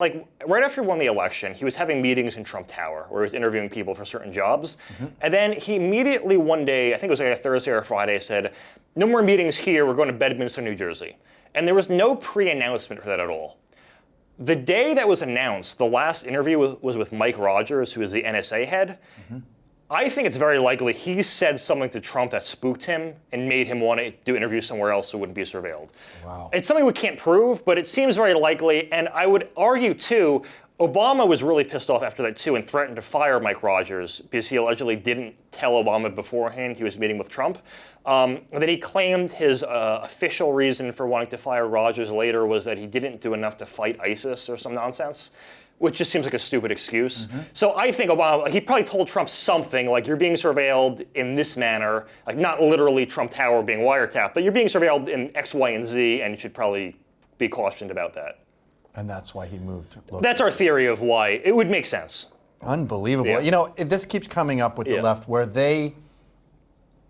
like, right after he won the election, he was having meetings in Trump Tower where he was interviewing people for certain jobs. And then he immediately one day, I think it was like a Thursday or a Friday, said, no more meetings here, we're going to Bedminster, New Jersey. And there was no pre-announcement for that at all. The day that was announced, the last interview was with Mike Rogers, who is the NSA head. I think it's very likely he said something to Trump that spooked him and made him want to do interviews somewhere else so it wouldn't be surveilled. Wow. It's something we can't prove, but it seems very likely. And I would argue, too, Obama was really pissed off after that, too, and threatened to fire Mike Rogers because he allegedly didn't tell Obama beforehand he was meeting with Trump. And then he claimed his official reason for wanting to fire Rogers later was that he didn't do enough to fight ISIS or some nonsense, which just seems like a stupid excuse. So I think Obama, he probably told Trump something like, you're being surveilled in this manner, like not literally Trump Tower being wiretapped, but you're being surveilled in X, Y, and Z, and you should probably be cautioned about that. And that's why he moved. That's our theory of why. It would make sense. Unbelievable. Yeah. You know, this keeps coming up with the left where they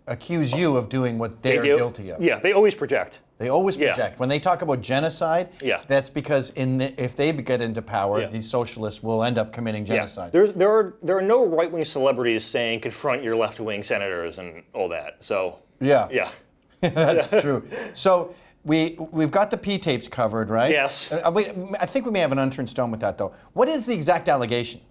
accuse you of doing what they're guilty of. Yeah, they always project. They always project. When they talk about genocide, that's because if they get into power, these socialists will end up committing genocide. There are no right-wing celebrities saying confront your left-wing senators and all that. So yeah. That's true. So we've got the P tapes covered, right? Yes. I think we may have an unturned stone with that, though. What is the exact allegation?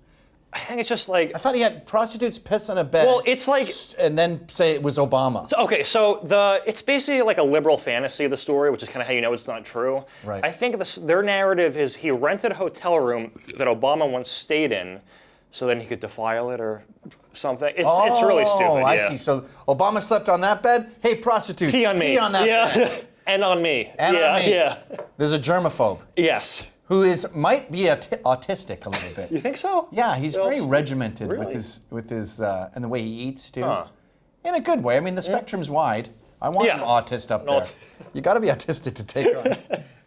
I think it's just like... I thought he had prostitutes piss on a bed. Well, it's like... And then say it was Obama. So it's basically like a liberal fantasy of the story, which is kind of how you know it's not true. Right. I think their narrative is he rented a hotel room that Obama once stayed in so then he could defile it or something. It's really stupid. Oh, I see. So Obama slept on that bed? Hey, prostitute, pee on me. Pee on that bed. And on me. And on me. Yeah. There's a germaphobe. Yes. Who might be autistic a little bit. You think so? Yeah, he's very regimented Really? with his and the way he eats too. Huh. In a good way. I mean, the spectrum's wide. I want an autist up there. You got to be autistic to take on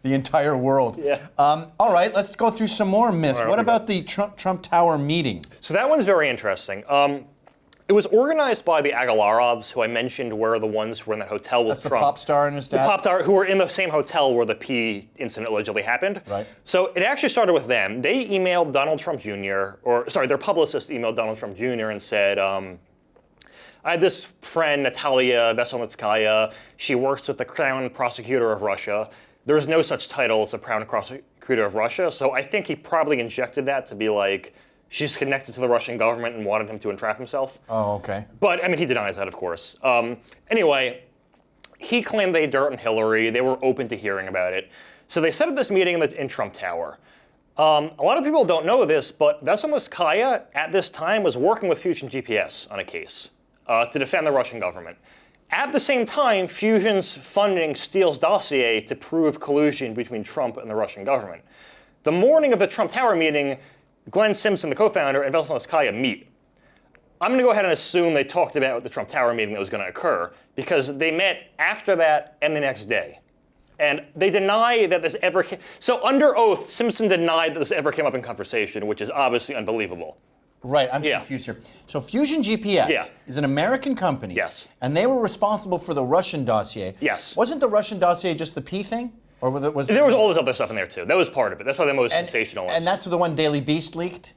the entire world. All right, let's go through some more myths. What about the Trump Tower meeting? So that one's very interesting. It was organized by the Agalarovs, who I mentioned were the ones who were in that hotel with That's Trump. The pop star and his dad? The pop star, who were in the same hotel where the P incident allegedly happened. Right. So it actually started with them. They emailed Donald Trump Jr., their publicist emailed Donald Trump Jr. and said, I had this friend, Natalia Veselnitskaya. She works with the Crown Prosecutor of Russia. There's no such title as a Crown Prosecutor of Russia, so I think he probably injected that to be like, she's connected to the Russian government and wanted him to entrap himself. Oh, okay. But, I mean, he denies that, of course. Anyway, he claimed they had dirt on Hillary. They were open to hearing about it. So they set up this meeting in Trump Tower. A lot of people don't know this, but Veselnitskaya, at this time, was working with Fusion GPS on a case to defend the Russian government. At the same time, Fusion's funding Steele's dossier to prove collusion between Trump and the Russian government. The morning of the Trump Tower meeting, Glenn Simpson, the co-founder, and Veselnitskaya meet. I'm going to go ahead and assume they talked about the Trump Tower meeting that was going to occur because they met after that and the next day. And they deny that this ever came. So under oath, Simpson denied that this ever came up in conversation, which is obviously unbelievable. Right, I'm confused here. So Fusion GPS is an American company. Yes. And they were responsible for the Russian dossier. Yes. Wasn't the Russian dossier just the P thing? Or there was all this other stuff in there, too. That was part of it. That's probably the most sensational. And that's the one Daily Beast leaked?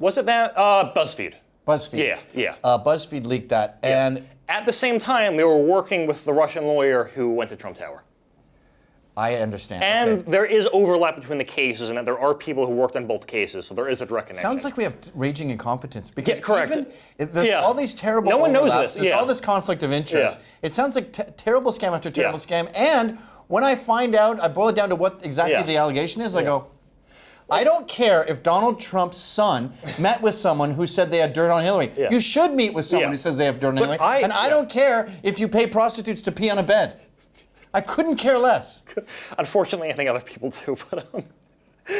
Was it that? BuzzFeed. BuzzFeed. Yeah. BuzzFeed leaked that. Yeah. And at the same time, they were working with the Russian lawyer who went to Trump Tower. I understand. And there is overlap between the cases, and that there are people who worked on both cases, so there is a direct connection. Sounds like we have raging incompetence. Because correct. There's all these terrible No one knows overlaps. this. There's all this conflict of interest. It sounds like terrible scam after terrible scam. And when I find out, I boil it down to what exactly the allegation is, I go, I don't care if Donald Trump's son met with someone who said they had dirt on Hillary. You should meet with someone who says they have dirt on Hillary. And I don't care if you pay prostitutes to pee on a bed. I couldn't care less. Unfortunately, I think other people do, but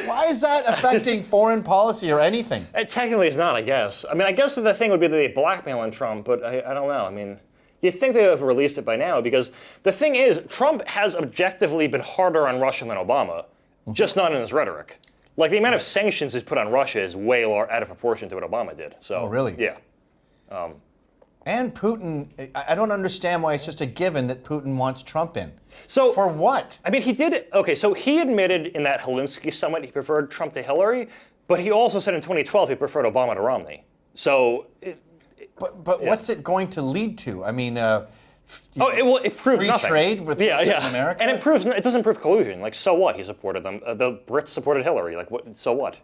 why is that affecting foreign policy or anything? Technically, it's not, I guess. I mean, I guess the thing would be that they blackmailing Trump, but I don't know. I mean, you'd think they would have released it by now, because the thing is, Trump has objectively been harder on Russia than Obama, just not in his rhetoric. Like, the amount of sanctions he's put on Russia is way out of proportion to what Obama did. So, oh, really? Yeah. And Putin, I don't understand why it's just a given that Putin wants Trump in. So for what? I mean, he did. Okay, so he admitted in that Helsinki summit he preferred Trump to Hillary, but he also said in 2012 he preferred Obama to Romney. So, but what's it going to lead to? I mean, it proves free nothing. Trade with America, and it doesn't prove collusion. Like, so what? He supported them. The Brits supported Hillary. Like, what? So what?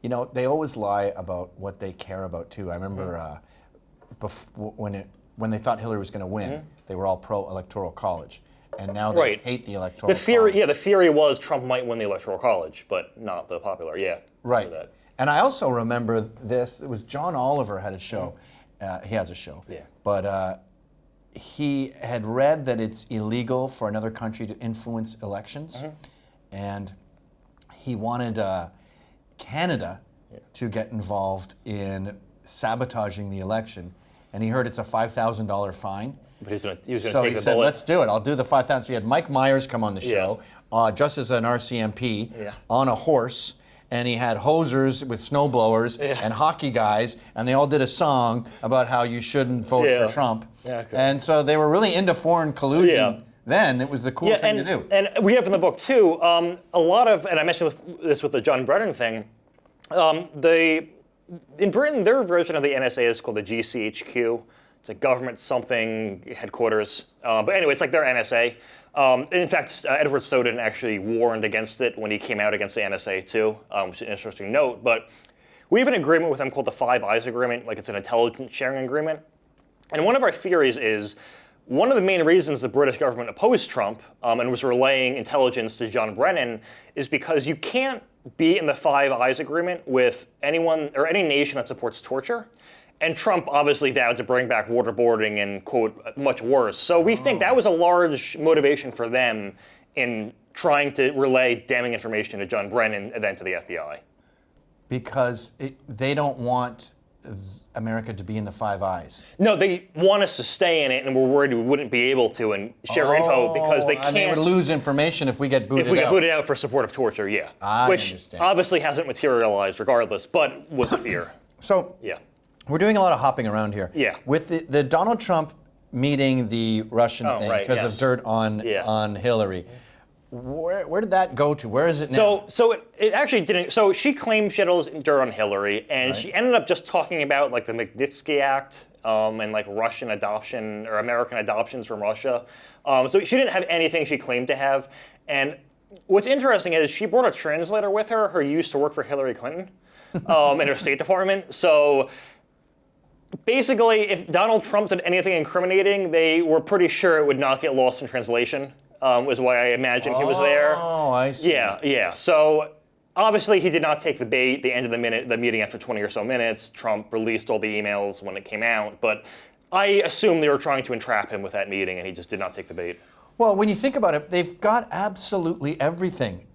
You know, they always lie about what they care about too. I remember when they thought Hillary was going to win, they were all pro-electoral college, and now they hate the electoral. college. The theory was Trump might win the electoral college, but not the popular. Yeah, right. And I also remember this. It was John Oliver had a show. He has a show. Yeah. But he had read that it's illegal for another country to influence elections, and he wanted Canada to get involved in sabotaging the election, and he heard it's a $5,000 fine. But he was going to take the bullet. So he said, let's do it. I'll do the 5,000. So he had Mike Myers come on the show, just as an RCMP, on a horse, and he had hosers with snowblowers and hockey guys, and they all did a song about how you shouldn't vote for Trump. Yeah, okay. And so they were really into foreign collusion. Then it was the cool thing to do. And we have in the book too a lot of, and I mentioned this with the John Brennan thing. In Britain, their version of the NSA is called the GCHQ. It's a government something headquarters. But anyway, it's like their NSA. In fact, Edward Snowden actually warned against it when he came out against the NSA too, which is an interesting note. But we have an agreement with them called the Five Eyes Agreement, like it's an intelligence sharing agreement. And one of our theories is one of the main reasons the British government opposed Trump and was relaying intelligence to John Brennan is because you can't be in the Five Eyes Agreement with anyone or any nation that supports torture. And Trump obviously vowed to bring back waterboarding and, quote, much worse. So we think that was a large motivation for them in trying to relay damning information to John Brennan and then to the FBI. Because they don't want America to be in the Five Eyes. No, they want us to stay in it, and we're worried we wouldn't be able to and share info because they can't. And they would lose information if we get booted out. If we get booted out for support of torture, which understand. Obviously hasn't materialized regardless, but was a fear. So we're doing a lot of hopping around here. Yeah. With the Donald Trump meeting the Russian thing because of dirt on Hillary. Where did that go to? Where is it now? So it actually didn't. So she claimed she had all this dirt on Hillary, and she ended up just talking about like the Magnitsky Act and like Russian adoption or American adoptions from Russia. So she didn't have anything she claimed to have. And what's interesting is she brought a translator with her who used to work for Hillary Clinton in her State Department. So basically, if Donald Trump said anything incriminating, they were pretty sure it would not get lost in translation. Was why I imagine he was there. Oh, I see. Yeah. So obviously he did not take the bait. The end of the meeting after 20 or so minutes, Trump released all the emails when it came out. But I assume they were trying to entrap him with that meeting, and he just did not take the bait. Well, when you think about it, they've got absolutely everything.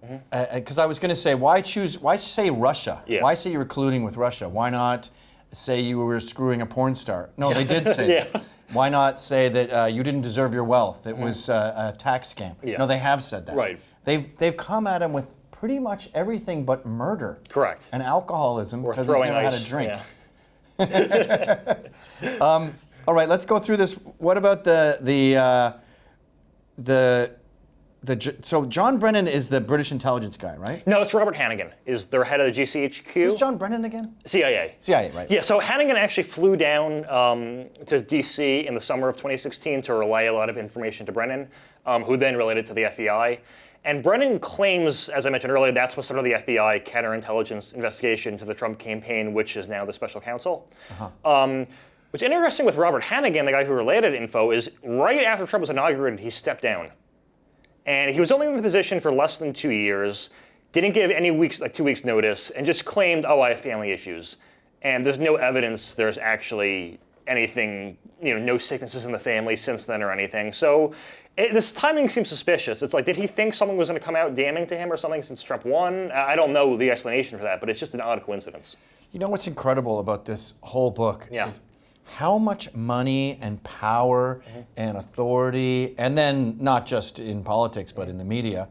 Because I was going to say, why say Russia? Yeah. Why say you were colluding with Russia? Why not say you were screwing a porn star? No, they did say that. Why not say that you didn't deserve your wealth? It was a tax scam. Yeah. No, they have said that. Right. They've come at him with pretty much everything but murder. Correct. And alcoholism because he's never had a drink. All right, let's go through this. What about so John Brennan is the British intelligence guy, right? No, it's Robert Hannigan, is their head of the GCHQ. Who's John Brennan again? CIA. CIA, right. Yeah, so Hannigan actually flew down to D.C. in the summer of 2016 to relay a lot of information to Brennan, who then relayed it to the FBI. And Brennan claims, as I mentioned earlier, that's what started the FBI counterintelligence investigation to the Trump campaign, which is now the special counsel. What's interesting with Robert Hannigan, the guy who relayed info, is right after Trump was inaugurated, he stepped down. And he was only in the position for less than 2 years, didn't give any 2 weeks notice, and just claimed, I have family issues. And there's no evidence there's actually anything, no sicknesses in the family since then or anything. So this timing seems suspicious. It's like, did he think someone was going to come out damning to him or something since Trump won? I don't know the explanation for that, but it's just an odd coincidence. You know what's incredible about this whole book? Yeah. Is how much money and power and authority, and then not just in politics, but in the media,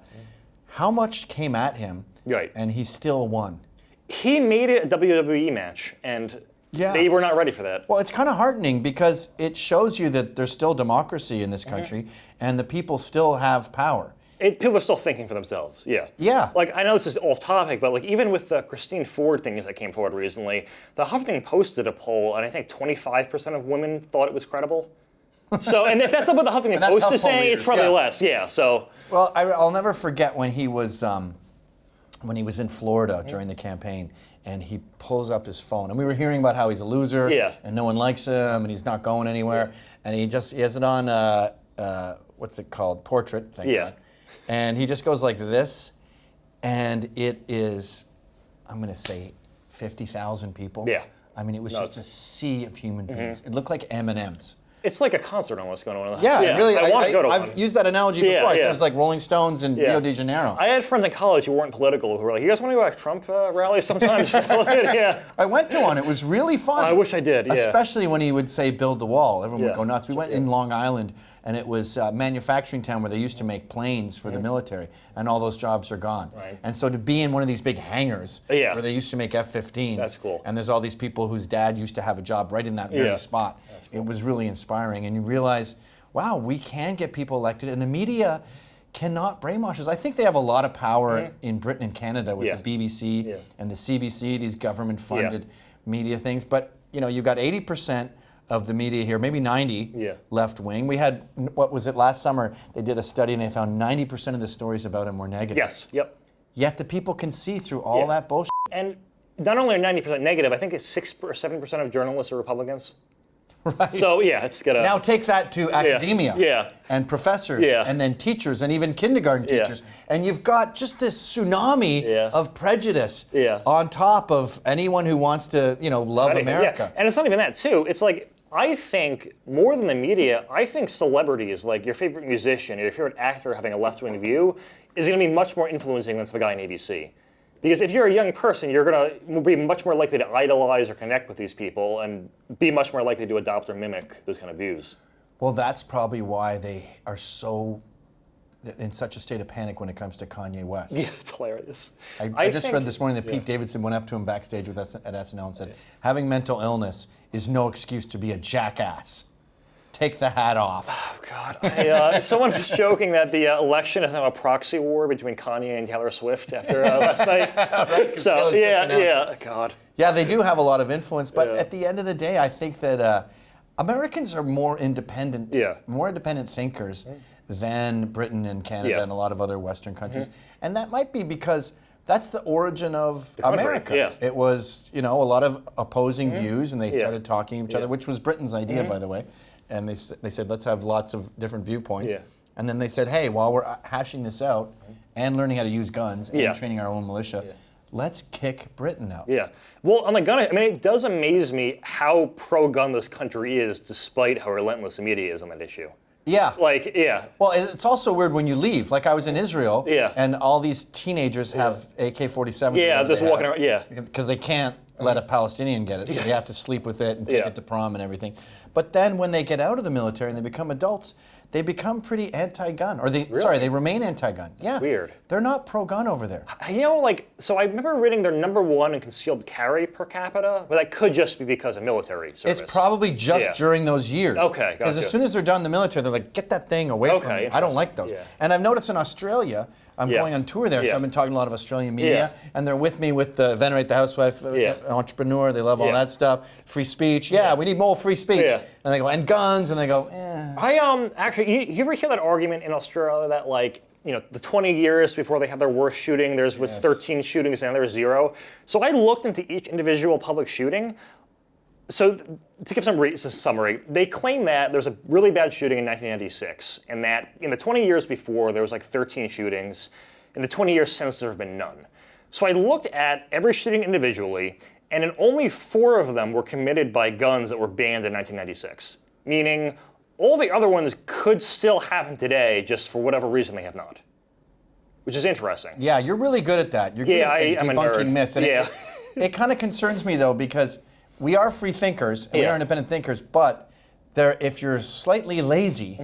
how much came at him, right. And he still won. He made it a WWE match, and Yeah. They were not ready for that. Well, it's kind of heartening because it shows you that there's still democracy in this country and the people still have power. People are still thinking for themselves, yeah. Yeah. Like, I know this is off topic, but like even with the Christine Ford things that came forward recently, the Huffington Post did a poll, and I think 25% of women thought it was credible. So, and if that's up what the Huffington Post is saying, it's probably less, yeah, so. Well, I'll never forget when he was in Florida during the campaign, and he pulls up his phone, and we were hearing about how he's a loser, and no one likes him, and he's not going anywhere, and he has it on, what's it called, portrait, thank God. And he just goes like this, and it is, I'm going to say 50,000 people. Yeah. I mean, it was just a sea of human beings. It looked like M&Ms. It's like a concert almost going on. Yeah, really. I want to go to I've one. used that analogy before. I said it was like Rolling Stones in Rio de Janeiro. I had friends in college who weren't political who were like, "You guys want to go to Trump rallies sometimes?" Yeah. I went to one. It was really fun. I wish I did. Yeah. Especially when he would say "build the wall," everyone would go nuts. We went in Long Island, and it was a manufacturing town where they used to make planes for the military, and all those jobs are gone. Right. And so to be in one of these big hangars where they used to make F-15s, that's cool. And there's all these people whose dad used to have a job right in that very spot. Cool. It was really inspiring, and you realize, wow, we can get people elected, and the media cannot brainwash us. I think they have a lot of power in Britain and Canada with the BBC and the CBC, these government-funded media things. But you got 80% of the media here, maybe 90 left-wing. We had, what was it, last summer, they did a study and they found 90% of the stories about him were negative. Yes, yep. Yet the people can see through all that bullshit. And not only are 90% negative, I think it's 6 or 7% of journalists are Republicans. Right. So it's gonna. Now take that to academia and professors and then teachers and even kindergarten teachers. And you've got just this tsunami of prejudice on top of anyone who wants to, love America. Yeah. And it's not even that too. It's like, I think more than the media, I think celebrities, like your favorite musician or your favorite actor having a left-wing view is going to be much more influencing than some guy on ABC. Because if you're a young person, you're going to be much more likely to idolize or connect with these people and be much more likely to adopt or mimic those kind of views. Well, that's probably why they are in such a state of panic when it comes to Kanye West. Yeah, it's hilarious. I just read this morning that Pete Davidson went up to him backstage at SNL and said, having mental illness is no excuse to be a jackass. Take the hat off. Oh, God. Someone was joking that the election is now a proxy war between Kanye and Taylor Swift after last night. Right, so, God. Yeah, they do have a lot of influence, but at the end of the day, I think that Americans are more independent thinkers than Britain and Canada and a lot of other Western countries. And that might be because that's the origin of America. Yeah. It was, a lot of opposing views, and they started talking to each other, which was Britain's idea, by the way. And they said, let's have lots of different viewpoints. And then they said, hey, while we're hashing this out and learning how to use guns and training our own militia, let's kick Britain out. Yeah. Well, on the gun, it does amaze me how pro-gun this country is, despite how relentless the media is on that issue. Yeah. Well, it's also weird when you leave. Like I was in Israel, and all these teenagers have AK-47s. Yeah, just walking around. Because they can't let a Palestinian get it, so they have to sleep with it and take it to prom and everything. But then when they get out of the military and they become adults, they become pretty anti-gun, or they remain anti-gun. That's weird. They're not pro-gun over there. So I remember reading they're #1 in concealed carry per capita, but that could just be because of military service. It's probably just during those years. Okay, because as soon as they're done in the military, they're like, get that thing away from me. I don't like those. Yeah. And I've noticed in Australia, I'm going on tour there, so I've been talking to a lot of Australian media, and they're with me with the Venerate the Housewife entrepreneur. They love all that stuff. Free speech. We need more free speech. And they go, and guns, and they go, Actually, you ever hear that argument in Australia that the 20 years before they had their worst shooting, there's 13 shootings and there's 0. So I looked into each individual public shooting. So to give some summary, they claim that there's a really bad shooting in 1996, and that in the 20 years before there was 13 shootings. In the 20 years since, there have been none. So I looked at every shooting individually, and in only 4 of them were committed by guns that were banned in 1996, meaning all the other ones could still happen today, just for whatever reason they have not, which is interesting. Yeah, you're really good at that. You're good at I'm debunking myths. And it kind of concerns me, though, because we are free thinkers, and we are independent thinkers, but if you're slightly lazy,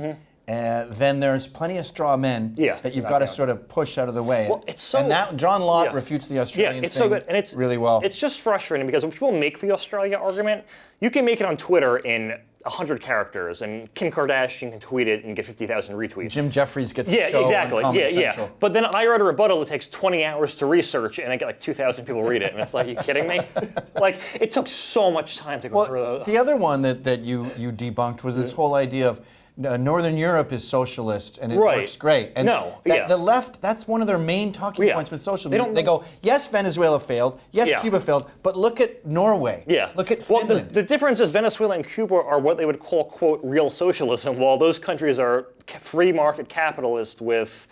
then there's plenty of straw men that you've got to sort of push out of the way. Well, it's so, and that John Lott refutes the Australian it's thing so good. And it's really well. It's just frustrating because when people make the Australia argument, you can make it on Twitter in 100 characters, and Kim Kardashian can tweet it and get 50,000 retweets. Jim Jeffries gets a show exactly. on Comedy Central. But then I write a rebuttal that takes 20 hours to research, and I get like 2,000 people read it, and it's like, are you kidding me? Like, it took so much time to go through those. The other one that you debunked was this whole idea of Northern Europe is socialist and it works great. And the left, that's one of their main talking points with socialism. They go, yes, Venezuela failed, yes, Cuba failed, but look at Norway. Look at Finland. Well, the difference is Venezuela and Cuba are what they would call, quote, real socialism, while those countries are free market capitalist with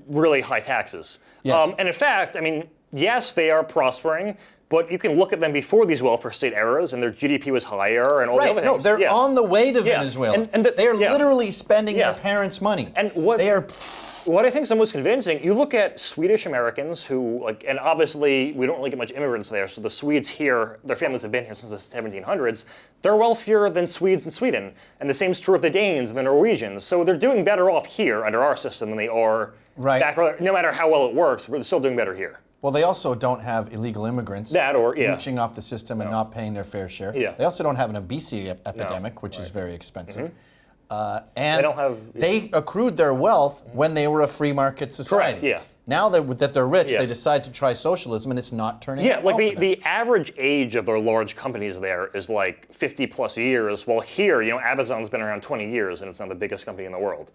really high taxes. Yes. And in fact, I mean, yes, they are prospering, but you can look at them before these welfare state eras, and their GDP was higher, and all the other things. No, they're on the way to Venezuela. And they are literally spending their parents' money. And what I think is the most convincing, you look at Swedish Americans who, like, and obviously we don't really get much immigrants there, so the Swedes here, their families have been here since the 1700s. They're wealthier than Swedes in Sweden, and the same is true of the Danes and the Norwegians. So they're doing better off here under our system than they are back. No matter how well it works, we're still doing better here. Well, they also don't have illegal immigrants reaching off the system and not paying their fair share. They also don't have an obesity epidemic, which is very expensive. And they accrued their wealth when they were a free market society. Correct, Now that they're rich, they decide to try socialism, and it's not turning out well for them. The average age of their large companies there is like 50 plus years, while here, Amazon's been around 20 years, and it's now the biggest company in the world.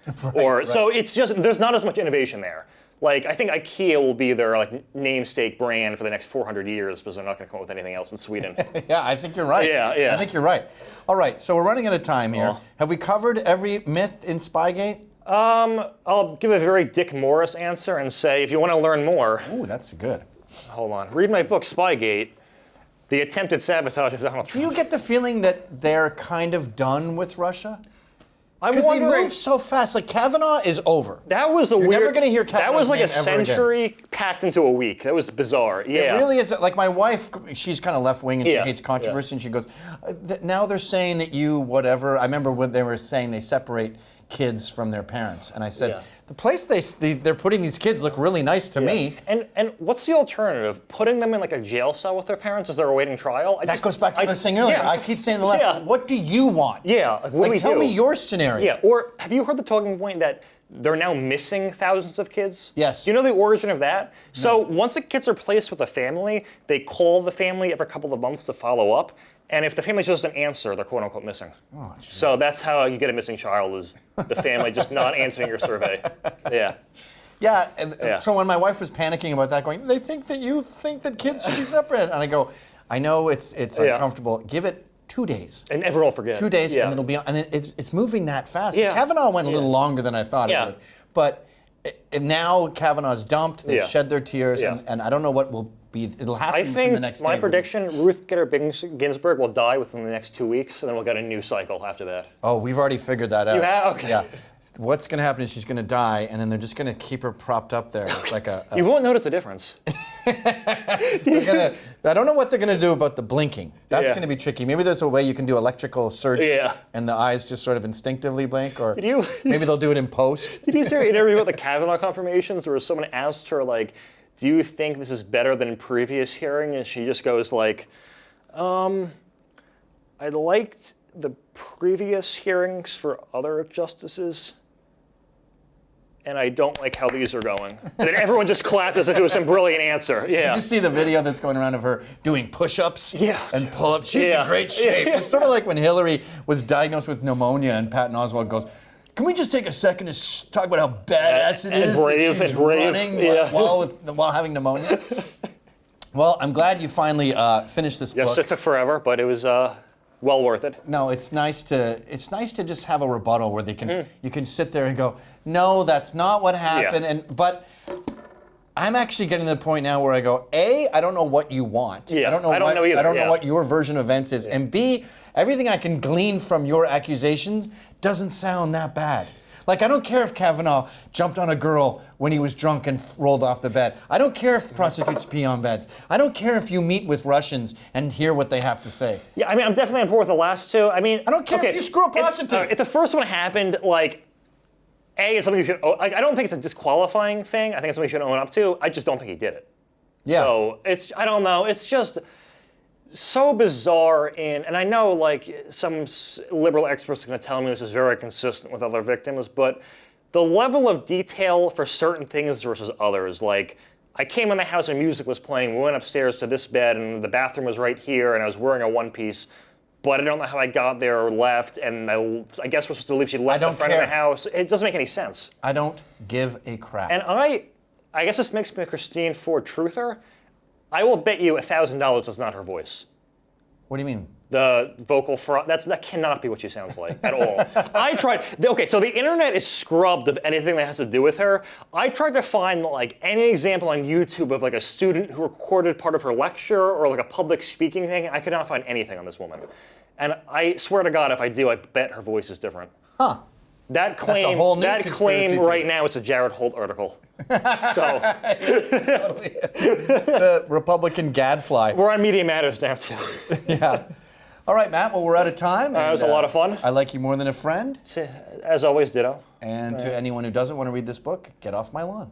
So it's just, there's not as much innovation there. Like, I think IKEA will be their namesake brand for the next 400 years because they're not going to come up with anything else in Sweden. I think you're right. I think you're right. All right, so we're running out of time here. Have we covered every myth in Spygate? I'll give a very Dick Morris answer and say, if you want to learn more... Ooh, that's good. Hold on. Read my book, Spygate, The Attempted Sabotage of Donald Trump. Do you get the feeling that they're kind of done with Russia? Because they move so fast. Like, Kavanaugh is over. That was a weird... You're never going to hear Kavanaugh's That was like name a century packed into a week. That was bizarre. It really is. Like, my wife, she's kind of left-wing and she hates controversy, and she goes, now they're saying that whatever. I remember when they were saying they separate kids from their parents. And I said, the place they're putting these kids look really nice to me. And what's the alternative? Putting them in like a jail cell with their parents as they're awaiting trial? That goes back to what I was saying earlier. I keep saying to the left, what do you want? What do we do? Tell me your scenario. Or have you heard the talking point that they're now missing thousands of kids? Yes. Do you know the origin of that? No. So once the kids are placed with a family, they call the family every couple of months to follow up. And if the family just doesn't answer, they're quote unquote missing. Oh, so that's how you get a missing child, is the family just not answering your survey. So when my wife was panicking about that, going, they think that you think that kids should be separated. And I go, I know it's uncomfortable. Give it 2 days. And everyone will forget. 2 days, and it'll be on. And it's moving that fast. Kavanaugh went a little longer than I thought it would. But now Kavanaugh's dumped, they've shed their tears, and I don't know what will be. It'll happen in the next day. My prediction, Ruth Bader Ginsburg will die within the next 2 weeks, and then we'll get a new cycle after that. Oh, we've already figured that out. You have? Okay. Yeah. What's going to happen is she's going to die, and then they're just going to keep her propped up there. Like you won't notice a difference. I don't know what they're going to do about the blinking. That's going to be tricky. Maybe there's a way you can do electrical surgery, and the eyes just sort of instinctively blink, or maybe they'll do it in post. Did you see an interview about the Kavanaugh confirmations where someone asked her, like, do you think this is better than previous hearing? And she just goes like, I liked the previous hearings for other justices, and I don't like how these are going. And then everyone just clapped as if it was some brilliant answer. Did you see the video that's going around of her doing push-ups and pull-ups? She's in great shape. It's sort of like when Hillary was diagnosed with pneumonia and Patton Oswalt goes, can we just take a second to talk about how badass it is that she's running while having pneumonia? Well, I'm glad you finally finished this book. Yes, it took forever, but it was well worth it. No, it's nice to just have a rebuttal where you can sit there and go, no, that's not what happened. But I'm actually getting to the point now where I go, A, I don't know what you want. I don't know either. I don't know what your version of events is. And B, everything I can glean from your accusations doesn't sound that bad. Like, I don't care if Kavanaugh jumped on a girl when he was drunk and rolled off the bed. I don't care if prostitutes pee on beds. I don't care if you meet with Russians and hear what they have to say. Yeah, I mean, I'm definitely on board with the last two. I mean, I don't care if you screw a prostitute. If the first one happened, like, it's something you should. I don't think it's a disqualifying thing. I think it's something you should own up to. I just don't think he did it. Yeah. So I don't know. It's just so bizarre. And I know like some liberal experts are going to tell me this is very consistent with other victims, but the level of detail for certain things versus others, like I came in the house and music was playing. We went upstairs to this bed, and the bathroom was right here, and I was wearing a one-piece. But I don't know how I got there or left, and I guess we're supposed to believe she left the front of the house. It doesn't make any sense. I don't give a crap. And I guess this makes me a Christine Ford truther. I will bet you $1,000 that's not her voice. What do you mean? The vocal that cannot be what she sounds like at all. I tried. Okay, so the internet is scrubbed of anything that has to do with her. I tried to find like any example on YouTube of like a student who recorded part of her lecture or like a public speaking thing. I could not find anything on this woman. And I swear to God, if I do, I bet her voice is different. Huh. That claim, That's a whole new that claim right now, it's a Jared Holt article. So the Republican gadfly. We're on Media Matters now too. Yeah. All right, Matt. Well, we're out of time. It was a lot of fun. I like you more than a friend. As always, ditto. And to anyone who doesn't want to read this book, get off my lawn.